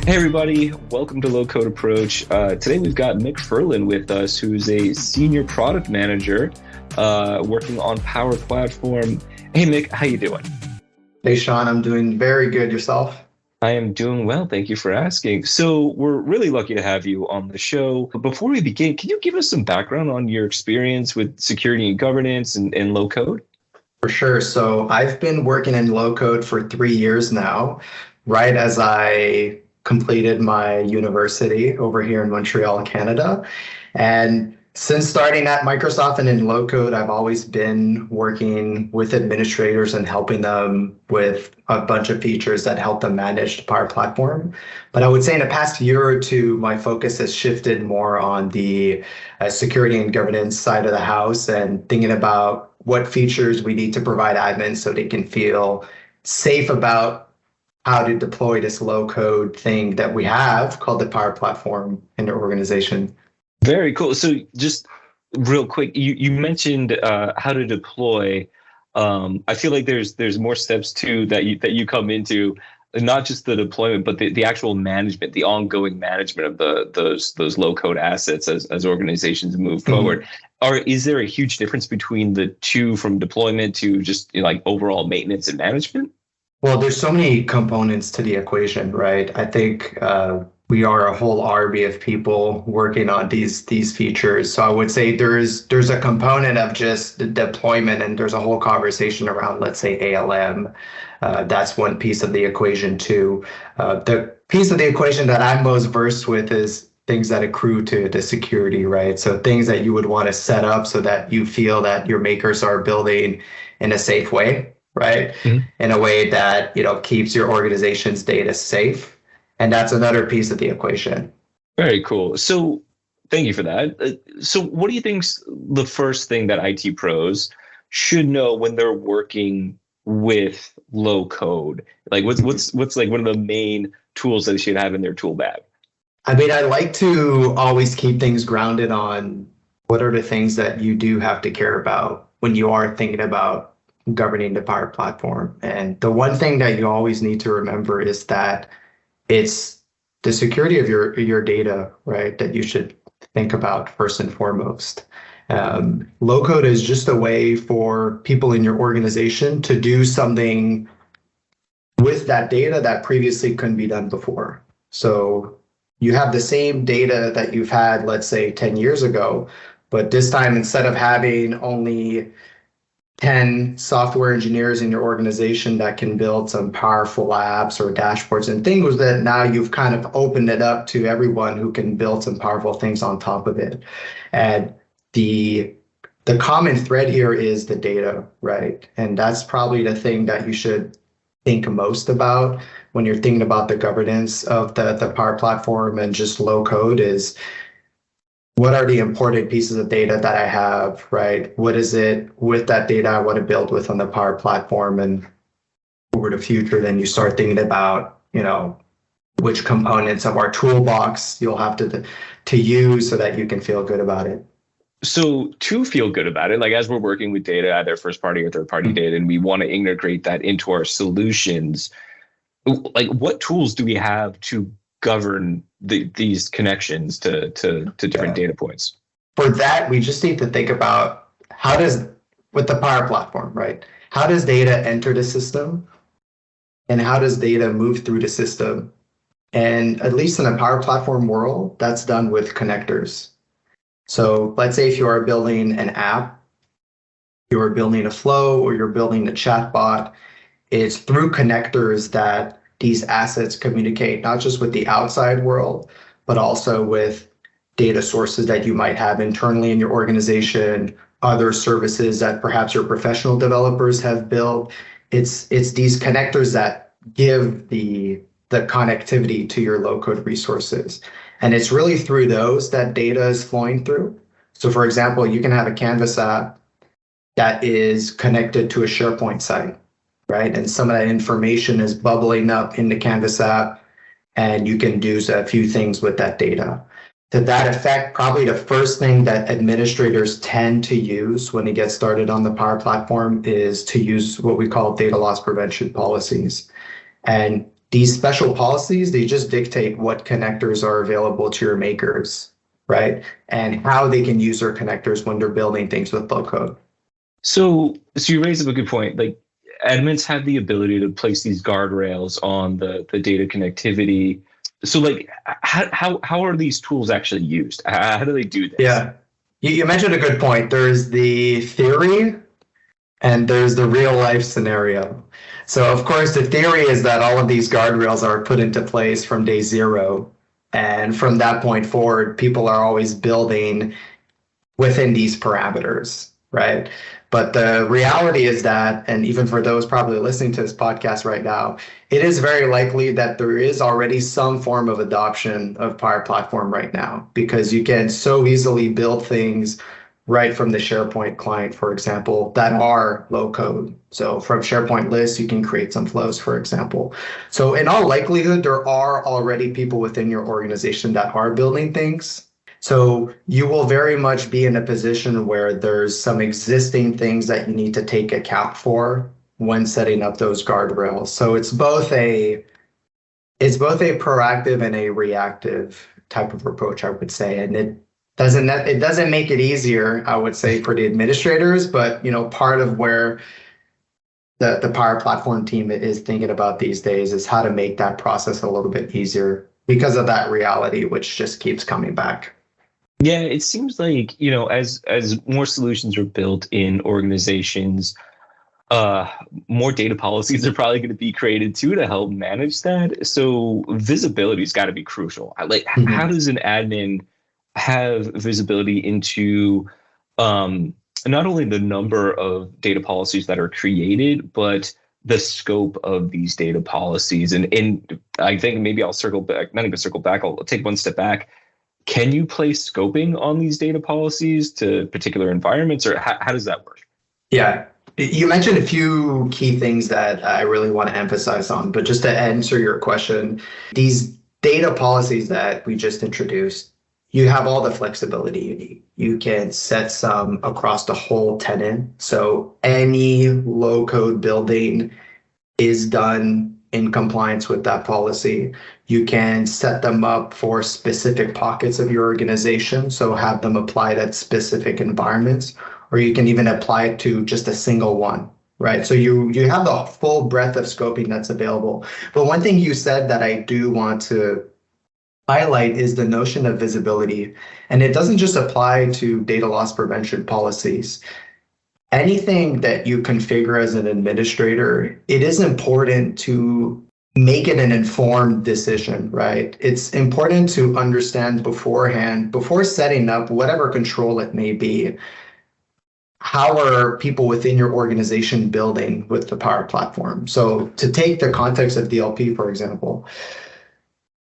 Hey everybody, welcome to Low Code Approach. Today we've got Mik Ferland with us, who's a senior product manager working on Power Platform. Hey Mik, how you doing? Hey Sean, I'm doing very good. Yourself? I am doing well, thank you for asking. So we're really lucky to have you on the show. But before we begin, can you give us some background on your experience with security and governance and low code? For sure. So I've been working in low code for 3 years now, right as I completed my university over here in Montreal, Canada. And since starting at Microsoft and in low code, I've always been working with administrators and helping them with a bunch of features that help them manage the Power Platform. But I would say in the past year or two, my focus has shifted more on the security and governance side of the house and thinking about what features we need to provide admins so they can feel safe about how to deploy this low code thing that we have called the Power Platform in their organization. Very cool. So just real quick, you mentioned how to deploy. I feel like there's more steps too that you come into, not just the deployment, but the actual management, the ongoing management of those low code assets as organizations move forward. Is there a huge difference between the two, from deployment to just like overall maintenance and management? Well, there's so many components to the equation, right? I think we are a whole army of people working on these features. So I would say there's a component of just the deployment, and there's a whole conversation around, let's say, ALM. That's one piece of the equation too. The piece of the equation that I'm most versed with is things that accrue to the security, right? So things that you would want to set up so that you feel that your makers are building in a safe way, right? In a way that, keeps your organization's data safe. And that's another piece of the equation. Very cool. So thank you for that. So what do you think's the first thing that IT pros should know when they're working with low code? Like what's like one of the main tools that they should have in their tool bag? I mean, I like to always keep things grounded on what are the things that you do have to care about when you are thinking about governing the Power Platform. And the one thing that you always need to remember is that it's the security of your data, right, that you should think about first and foremost. Low code is just a way for people in your organization to do something with that data that previously couldn't be done before. So you have the same data that you've had, let's say, 10 years ago, but this time, instead of having only 10 software engineers in your organization that can build some powerful apps or dashboards and things, that now you've kind of opened it up to everyone who can build some powerful things on top of it. And the common thread here is the data, right? And that's probably the thing that you should think most about when you're thinking about the governance of the Power Platform and just low code is, what are the important pieces of data that I have, right? What is it with that data I want to build with on the Power Platform? And over the future, then you start thinking about, which components of our toolbox you'll have to use so that you can feel good about it. So to feel good about it, like as we're working with data, either first party or third party data, and we want to integrate that into our solutions, like what tools do we have to govern these connections to different data points? For that, we just need to think about with the Power Platform, right? How does data enter the system? And how does data move through the system? And at least in the Power Platform world, that's done with connectors. So let's say if you are building an app, you're building a flow, or you're building a chatbot, it's through connectors that these assets communicate, not just with the outside world, but also with data sources that you might have internally in your organization, other services that perhaps your professional developers have built. It's these connectors that give the connectivity to your low code resources. And it's really through those that data is flowing through. So for example, you can have a Canvas app that is connected to a SharePoint site, right? And some of that information is bubbling up in the Canvas app, and you can do a few things with that data. To that effect, probably the first thing that administrators tend to use when they get started on the Power Platform is to use what we call data loss prevention policies. And these special policies, they just dictate what connectors are available to your makers, right? And how they can use their connectors when they're building things with low code. So you raise up a good point. Like admins have the ability to place these guardrails on the data connectivity. So like how are these tools actually used? How do they do this? Yeah, you mentioned a good point. There's the theory and there's the real life scenario. So of course, the theory is that all of these guardrails are put into place from day zero. And from that point forward, people are always building within these parameters, right? But the reality is that, and even for those probably listening to this podcast right now, it is very likely that there is already some form of adoption of Power Platform right now, because you can so easily build things right from the SharePoint client, for example, that are low code. So from SharePoint lists, you can create some flows, for example. So in all likelihood, there are already people within your organization that are building things. So you will very much be in a position where there's some existing things that you need to take account for when setting up those guardrails. So it's both a proactive and a reactive type of approach, I would say. And it doesn't make it easier, I would say, for the administrators, but part of where the Power Platform team is thinking about these days is how to make that process a little bit easier because of that reality, which just keeps coming back. Yeah, it seems like, as more solutions are built in organizations, more data policies are probably going to be created too to help manage that. So visibility's got to be crucial. How does an admin have visibility into not only the number of data policies that are created, but the scope of these data policies? And I think maybe I'll circle back, not even circle back, I'll take one step back. Can you place scoping on these data policies to particular environments, or how does that work? Yeah, you mentioned a few key things that I really want to emphasize on, but just to answer your question, these data policies that we just introduced, you have all the flexibility you need. You can set some across the whole tenant. So any low code building is done in compliance with that policy. You can set them up for specific pockets of your organization, so have them applied at specific environments, or you can even apply it to just a single one, right? So you have the full breadth of scoping that's available. But one thing you said that I do want to highlight is the notion of visibility. And it doesn't just apply to data loss prevention policies. Anything that you configure as an administrator, it is important to make it an informed decision, right? It's important to understand beforehand, before setting up whatever control it may be, how are people within your organization building with the Power Platform? So to take the context of DLP, for example,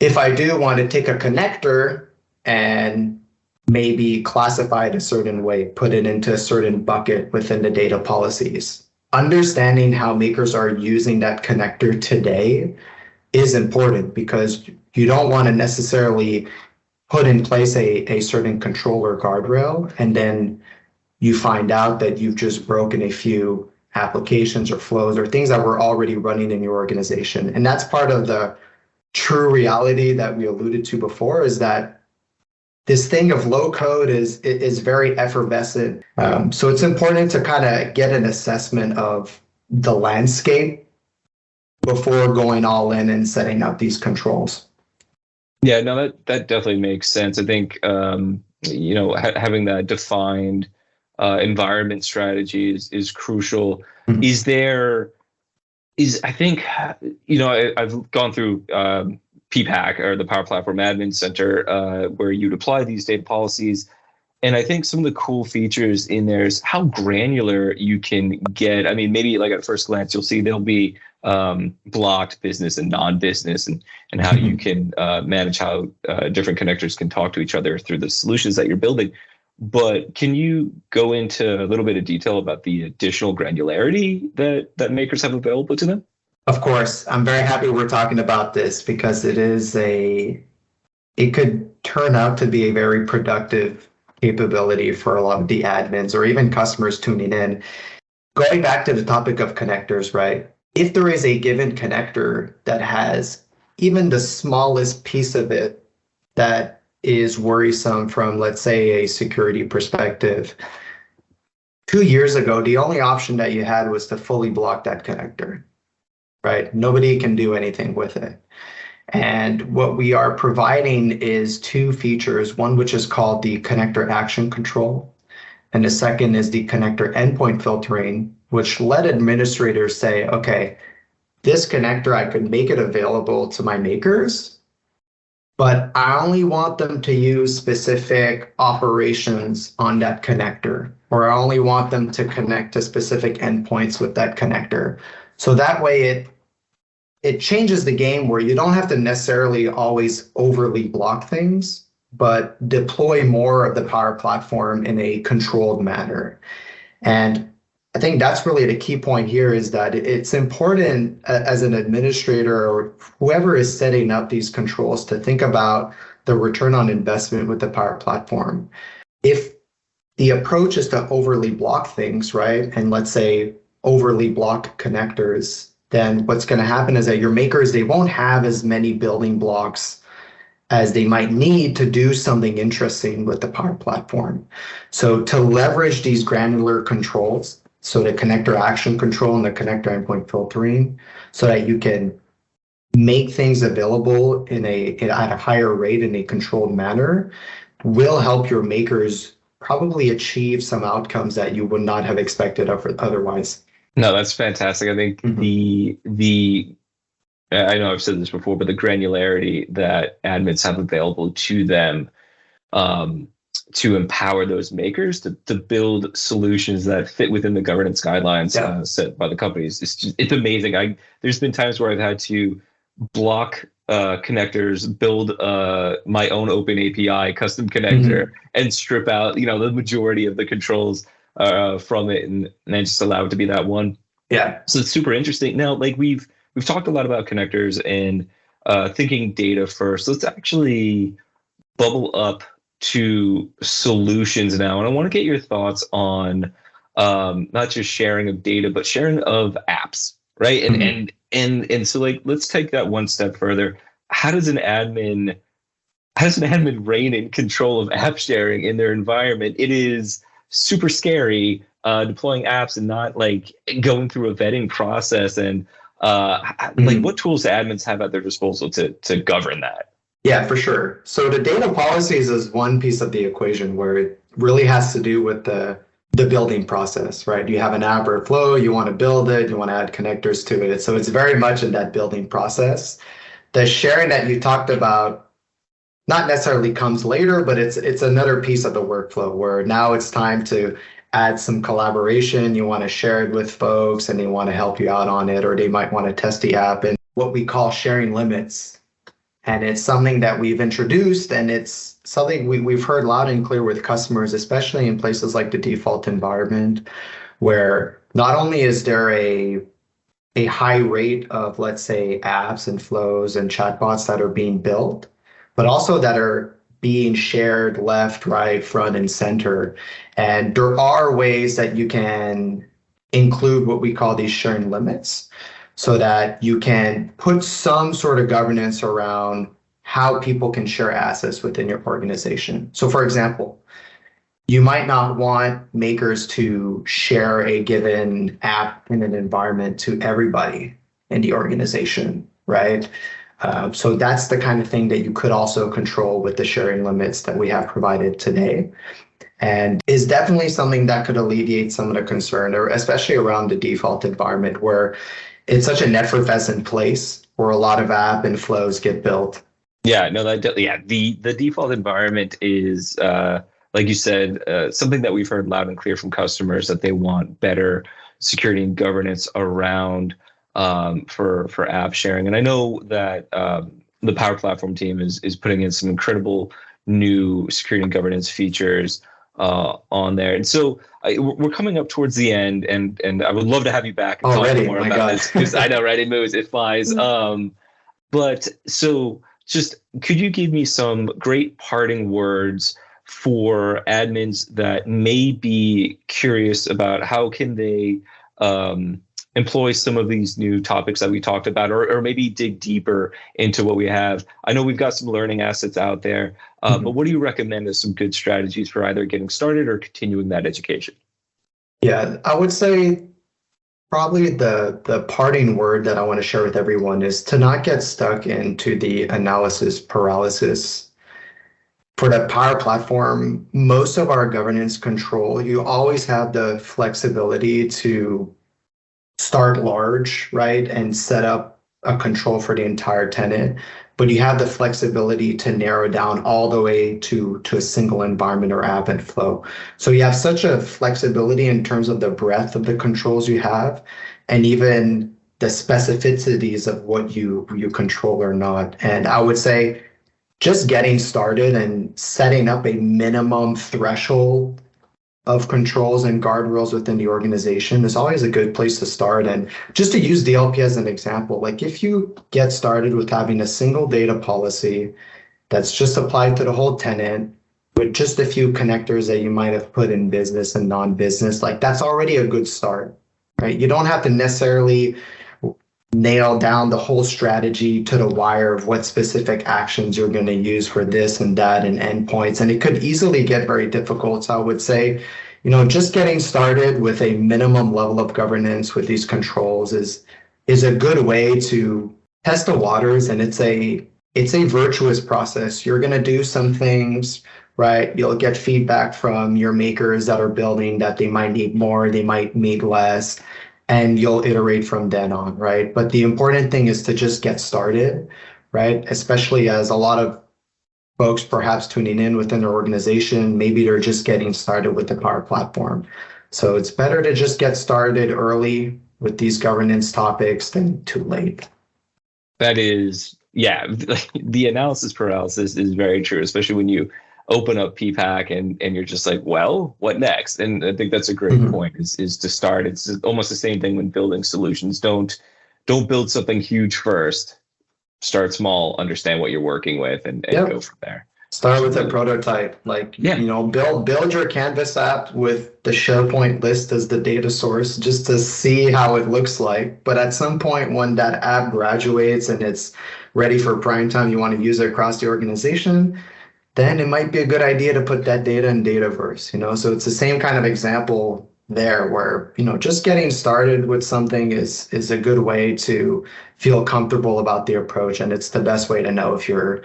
if I do want to take a connector and maybe classify it a certain way, put it into a certain bucket within the data policies, understanding how makers are using that connector today is important, because you don't want to necessarily put in place a certain controller guardrail and then you find out that you've just broken a few applications or flows or things that were already running in your organization. And that's part of the true reality that we alluded to before, is that this thing of low code is very effervescent. So it's important to kind of get an assessment of the landscape before going all in and setting up these controls. Yeah, no, that definitely makes sense. I think having that defined environment strategy is crucial. Mm-hmm. I think I've gone through PPAC, or the Power Platform Admin Center, where you'd apply these data policies. And I think some of the cool features in there is how granular you can get. I mean, maybe like at first glance, you'll see there'll be blocked business and non-business, and how mm-hmm. you can manage how different connectors can talk to each other through the solutions that you're building. But can you go into a little bit of detail about the additional granularity that makers have available to them? Of course. I'm very happy we're talking about this, because it could turn out to be a very productive capability for a lot of the admins or even customers tuning in. Going back to the topic of connectors, right? if there is a given connector that has even the smallest piece of it that is worrisome from, let's say, a security perspective, 2 years ago, the only option that you had was to fully block that connector, right? Nobody can do anything with it. And what we are providing is two features, one which is called the connector action control, and the second is the connector endpoint filtering, which let administrators say, okay, this connector, I could make it available to my makers, but I only want them to use specific operations on that connector, or I only want them to connect to specific endpoints with that connector. So that way it changes the game where you don't have to necessarily always overly block things, but deploy more of the Power Platform in a controlled manner. And I think that's really the key point here, is that it's important as an administrator or whoever is setting up these controls to think about the return on investment with the Power Platform. If the approach is to overly block things, right, and let's say overly block connectors, then what's going to happen is that your makers, they won't have as many building blocks as they might need to do something interesting with the Power Platform. So to leverage these granular controls, so the connector action control and the connector endpoint filtering, so that you can make things available at a higher rate in a controlled manner, will help your makers probably achieve some outcomes that you would not have expected otherwise. No, that's fantastic. I think I know I've said this before, but the granularity that admins have available to them to empower those makers to build solutions that fit within the governance guidelines set by the companies. It's amazing. There's been times where I've had to block connectors, build my own open API custom connector, and strip out the majority of the controls from it, and then just allow it to be that one. Yeah. So it's super interesting. Now, like we've talked a lot about connectors and thinking data first. Let's actually bubble up to solutions now. And I want to get your thoughts on not just sharing of data, but sharing of apps, right? And so like, let's take that one step further. How does an admin reign in control of app sharing in their environment? It is super scary deploying apps and not like going through a vetting process. And like, what tools do admins have at their disposal to govern that? Yeah, for sure. So the data policies is one piece of the equation where it really has to do with the building process, right? You have an app or flow, you want to build it, you want to add connectors to it. So it's very much in that building process. The sharing that you talked about not necessarily comes later, but it's another piece of the workflow where now it's time to add some collaboration. You want to share it with folks and they want to help you out on it, or they might want to test the app and what we call sharing limits. And it's something that we've introduced, and it's something we've heard loud and clear with customers, especially in places like the default environment, where not only is there a high rate of, let's say, apps and flows and chatbots that are being built, but also that are being shared left, right, front, and center. And there are ways that you can include what we call these sharing limits, so that you can put some sort of governance around how people can share assets within your organization. So for example, you might not want makers to share a given app in an environment to everybody in the organization, right? So that's the kind of thing that you could also control with the sharing limits that we have provided today. And is definitely something that could alleviate some of the concern, or especially around the default environment where it's such an effervescent place where a lot of app and flows get built. Yeah, no, the default environment is, like you said, something that we've heard loud and clear from customers, that they want better security and governance around for app sharing. And I know that the Power Platform team is putting in some incredible new security and governance features on there. And so we're coming up towards the end, and I would love to have you back and talk more about this, because I know, right? It moves, it flies. But so just could you give me some great parting words for admins that may be curious about how can they employ some of these new topics that we talked about, or maybe dig deeper into what we have? I know we've got some learning assets out there, but what do you recommend as some good strategies for either getting started or continuing that education? Yeah, I would say probably the parting word that I want to share with everyone is to not get stuck into the analysis paralysis. For the Power Platform, most of our governance control, you always have the flexibility to start large, right, and set up a control for the entire tenant, but you have the flexibility to narrow down all the way to a single environment or app and flow. So you have such a flexibility in terms of the breadth of the controls you have, and even the specificities of what you control or not. And I would say just getting started and setting up a minimum threshold of controls and guardrails within the organization is always a good place to start. And just to use DLP as an example, like if you get started with having a single data policy that's just applied to the whole tenant with just a few connectors that you might have put in business and non-business, like that's already a good start, right? You don't have to necessarily nail down the whole strategy to the wire of what specific actions you're going to use for this and that and endpoints. And it could easily get very difficult. So I would say, just getting started with a minimum level of governance with these controls is a good way to test the waters. And it's a virtuous process. You're going to do some things, right? You'll get feedback from your makers that are building that they might need more, they might need less, and you'll iterate from then on, right? But the important thing is to just get started, right? Especially as a lot of folks perhaps tuning in within their organization, maybe they're just getting started with the Power Platform. So it's better to just get started early with these governance topics than too late. That is, yeah, the analysis paralysis is very true, especially when you open up PPAC and you're just like, well, what next? And I think that's a great point is to start. It's almost the same thing when building solutions. Don't build something huge first. Start small, understand what you're working with, and go from there. Start with a prototype. Build your Canvas app with the SharePoint list as the data source just to see how it looks like. But at some point when that app graduates and it's ready for prime time, you want to use it across the organization, then it might be a good idea to put that data in Dataverse, So it's the same kind of example there where, just getting started with something is a good way to feel comfortable about the approach. And it's the best way to know if you're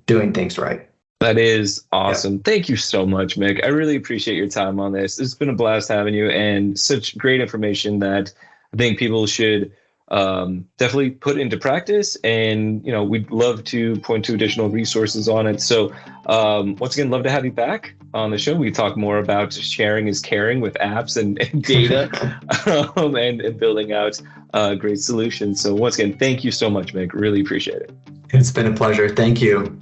doing things right. That is awesome. Yep. Thank you so much, Mik. I really appreciate your time on this. It's been a blast having you and such great information that I think people should definitely put into practice, and we'd love to point to additional resources on it. So once again, love to have you back on the show. We talk more about sharing is caring with apps and data and building out great solutions. So once again, thank you so much, Mik. Really appreciate it. It's been a pleasure. Thank you.